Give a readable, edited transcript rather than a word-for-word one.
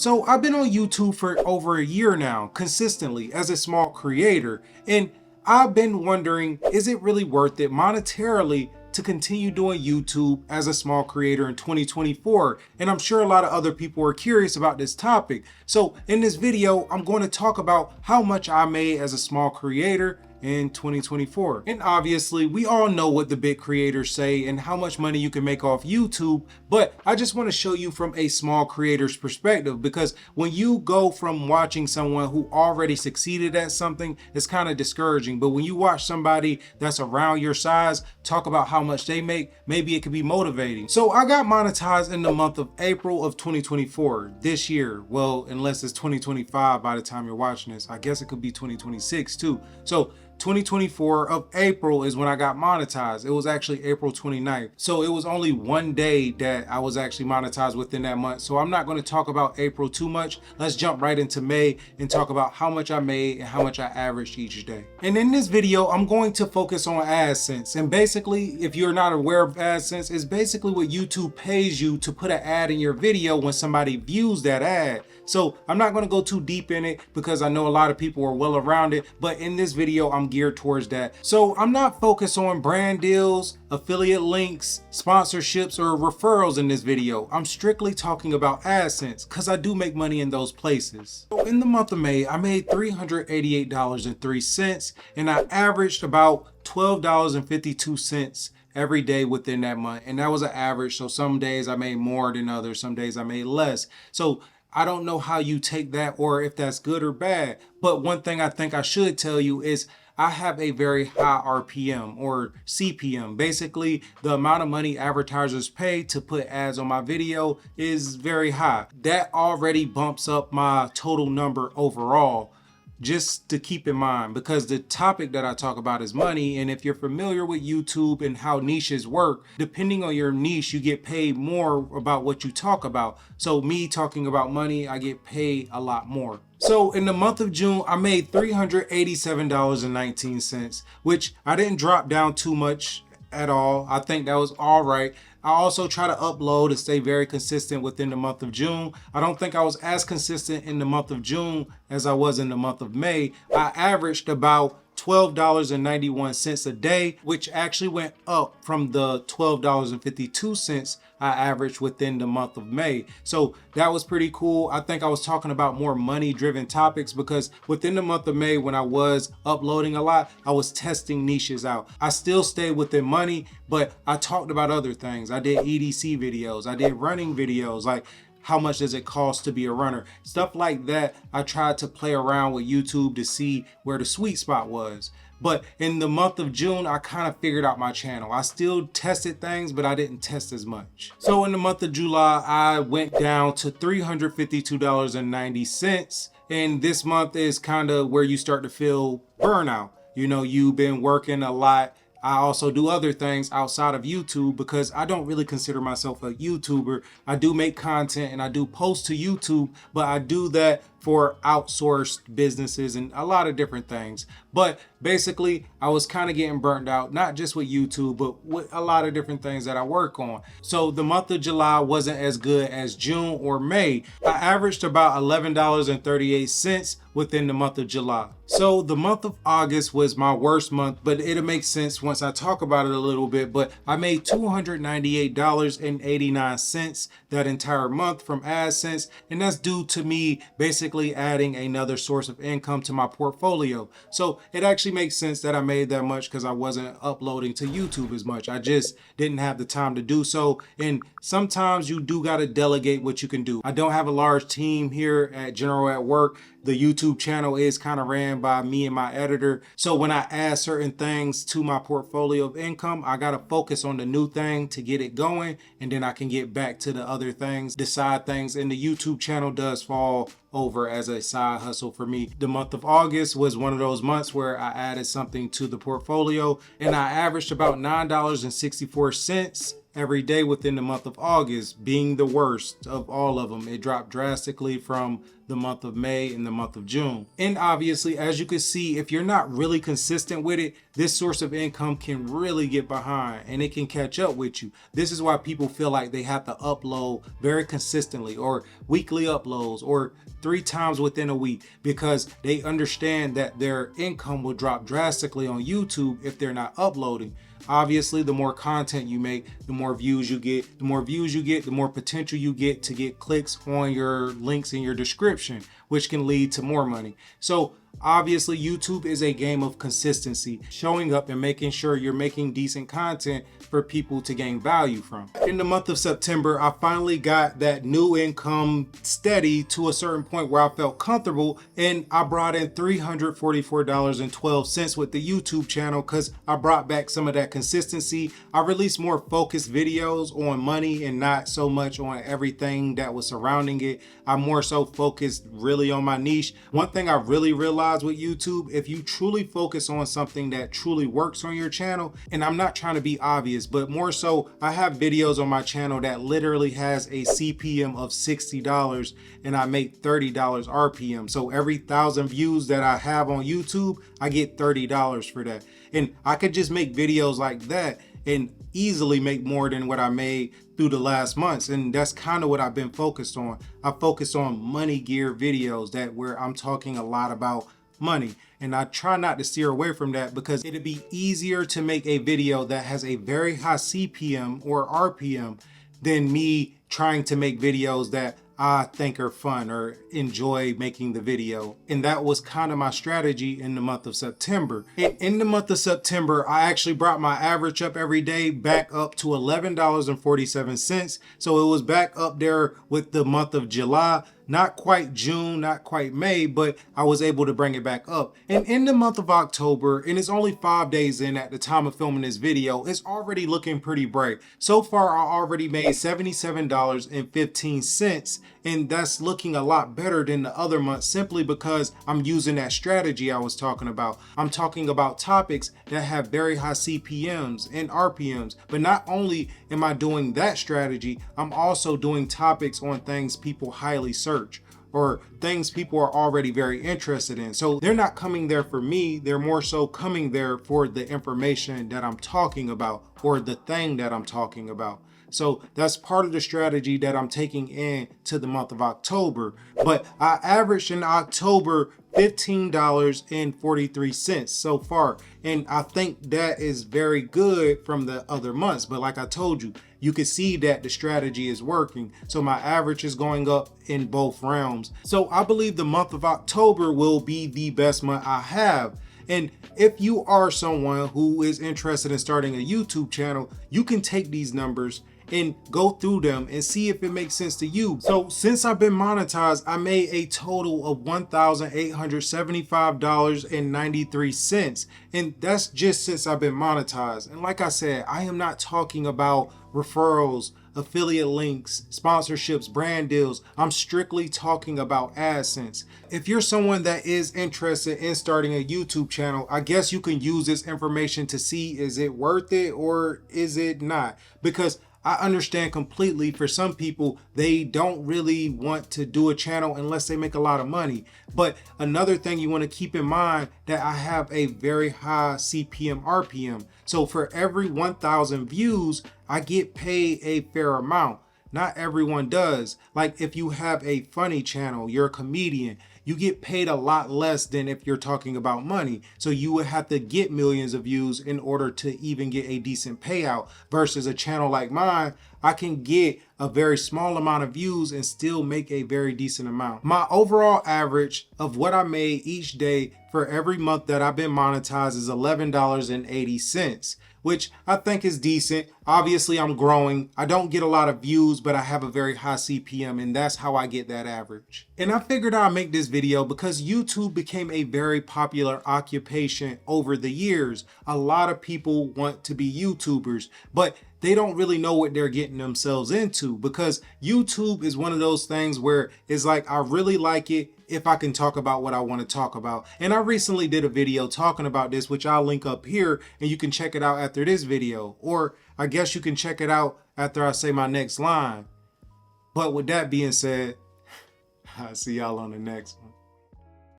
So I've been on YouTube for over a year now, consistently as a small creator, and I've been wondering, is it really worth it monetarily to continue doing YouTube as a small creator in 2024? And I'm sure a lot of other people are curious about this topic. So in this video, I'm going to talk about how much I made as a small creator in 2024. And obviously we all know what the big creators say and how much money you can make off YouTube, but I just want to show you from a small creator's perspective, because when you go from watching someone who already succeeded at something, it's kind of discouraging. But when you watch somebody that's around your size talk about how much they make, maybe it could be motivating. So I got monetized in the month of April of 2024 this year. Well, unless it's 2025 by the time you're watching this, I guess it could be 2026 too. So 2024 of April is when I got monetized. It was actually April 29th. So it was only one day that I was actually monetized within that month. So I'm not going to talk about April too much. Let's jump right into May and talk about how much I made and how much I averaged each day. And in this video, I'm going to focus on AdSense. And basically, if you're not aware of AdSense, it's basically what YouTube pays you to put an ad in your video when somebody views that ad. So I'm not going to go too deep in it because I know a lot of people are well around it, but in this video, I'm geared towards that. So I'm not focused on brand deals, affiliate links, sponsorships, or referrals in this video. I'm strictly talking about AdSense because I do make money in those places. So in the month of May, I made $388.03 and I averaged about $12.52 every day within that month. And that was an average. So some days I made more than others. Some days I made less. So I don't know how you take that or if that's good or bad. But one thing I think I should tell you is I have a very high RPM or CPM. Basically, the amount of money advertisers pay to put ads on my video is very high. That already bumps up my total number overall. Just to keep in mind, because the topic that I talk about is money, and if you're familiar with YouTube and how niches work, depending on your niche, you get paid more about what you talk about. So me talking about money, I get paid a lot more. So in the month of June, I made $387.19, which I didn't drop down too much at all. I think that was all right. I also try to upload and stay very consistent within the month of June. I don't think I was as consistent in the month of June as I was in the month of May. I averaged about $12.91 a day, which actually went up from the $12.52 I averaged within the month of May. So that was pretty cool. I think I was talking about more money driven topics because within the month of May, when I was uploading a lot, I was testing niches out. I still stayed within money, but I talked about other things. I did EDC videos. I did running videos, like how much does it cost to be a runner? Stuff like that. I tried to play around with YouTube to see where the sweet spot was. But in the month of June, I kind of figured out my channel. I still tested things, but I didn't test as much. So in the month of July, I went down to $352.90. And this month is kind of where you start to feel burnout. You know, you've been working a lot. I also do other things outside of YouTube because I don't really consider myself a YouTuber. I do make content and I do post to YouTube, but I do that for outsourced businesses and a lot of different things. But basically, I was kind of getting burnt out, not just with YouTube, but with a lot of different things that I work on. So the month of July wasn't as good as June or May. I averaged about $11.38 within the month of July. So the month of August was my worst month, but it'll make sense once I talk about it a little bit. But I made $298.89 that entire month from AdSense, and that's due to me basically adding another source of income to my portfolio. So it actually makes sense that I made that much because I wasn't uploading to YouTube as much. I just didn't have the time to do so. And sometimes you do got to delegate what you can do. I don't have a large team here at General at Work. The YouTube channel is kind of ran by me and my editor. So when I add certain things to my portfolio of income, I got to focus on the new thing to get it going. And then I can get back to the other things, the side things. And the YouTube channel does fall over as a side hustle for me. The month of August was one of those months where I added something to the portfolio and I averaged about $9.64 every day within the month of August, being the worst of all of them. It dropped drastically from the month of May and the month of June. And obviously, as you can see, if you're not really consistent with it, this source of income can really get behind and it can catch up with you. This is why people feel like they have to upload very consistently, or weekly uploads, or 3 times within a week, because they understand that their income will drop drastically on YouTube if they're not uploading. Obviously, the more content you make, the more views you get. The more views you get, the more potential you get to get clicks on your links in your description, which can lead to more money. So obviously, YouTube is a game of consistency, showing up and making sure you're making decent content for people to gain value from. In the month of September, I finally got that new income steady to a certain point where I felt comfortable, and I brought in $344.12 with the YouTube channel because I brought back some of that consistency. I released more focused videos on money and not so much on everything that was surrounding it. I more so focused really on my niche. One thing I really realized with YouTube, if you truly focus on something that truly works on your channel, and I'm not trying to be obvious, but more so, I have videos on my channel that literally has a CPM of $60 and I make $30 RPM. So every 1,000 views that I have on YouTube, I get $30 for that. And I could just make videos like that and easily make more than what I made through the last months. And that's kind of what I've been focused on. I focused on money gear videos where I'm talking a lot about money, and I try not to steer away from that because it'd be easier to make a video that has a very high CPM or RPM than me trying to make videos that I think are fun or enjoy making the video. And that was kind of my strategy in the month of September. And in the month of September, I actually brought my average up every day back up to $11.47. So it was back up there with the month of July. Not quite June, not quite May, but I was able to bring it back up. And in the month of October, and it's only 5 days in at the time of filming this video, it's already looking pretty bright. So far, I already made $77.15, and that's looking a lot better than the other months simply because I'm using that strategy I was talking about. I'm talking about topics that have very high CPMs and RPMs, but not only am I doing that strategy, I'm also doing topics on things people highly search or things people are already very interested in. So they're not coming there for me, they're more so coming there for the information that I'm talking about or the thing that I'm talking about. So that's part of the strategy that I'm taking into the month of October. But I averaged in October $15.43 so far. And I think that is very good from the other months. But like I told you, you can see that the strategy is working. So my average is going up in both realms. So I believe the month of October will be the best month I have. And if you are someone who is interested in starting a YouTube channel, you can take these numbers and go through them and see if it makes sense to you. So since I've been monetized, I made a total of $1,875.93. And that's just since I've been monetized. And like I said, I am not talking about referrals, affiliate links, sponsorships, brand deals. I'm strictly talking about AdSense. If you're someone that is interested in starting a YouTube channel, I guess you can use this information to see, is it worth it or is it not? Because I understand completely, for some people, they don't really want to do a channel unless they make a lot of money. But another thing you want to keep in mind, that I have a very high CPM RPM. So for every 1,000 views, I get paid a fair amount. Not everyone does. Like if you have a funny channel, you're a comedian, you get paid a lot less than if you're talking about money. So you would have to get millions of views in order to even get a decent payout, versus a channel like mine, I can get a very small amount of views and still make a very decent amount. My overall average of what I made each day for every month that I've been monetized is $11.80, which I think is decent. Obviously, I'm growing. I don't get a lot of views, but I have a very high CPM, and that's how I get that average. And I figured I'd make this video because YouTube became a very popular occupation over the years. A lot of people want to be YouTubers, but they don't really know what they're getting themselves into, because YouTube is one of those things where it's like, I really like it if I can talk about what I want to talk about. And I recently did a video talking about this, which I'll link up here, and you can check it out after this video, or I guess you can check it out after I say my next line. But with that being said, I'll see y'all on the next one.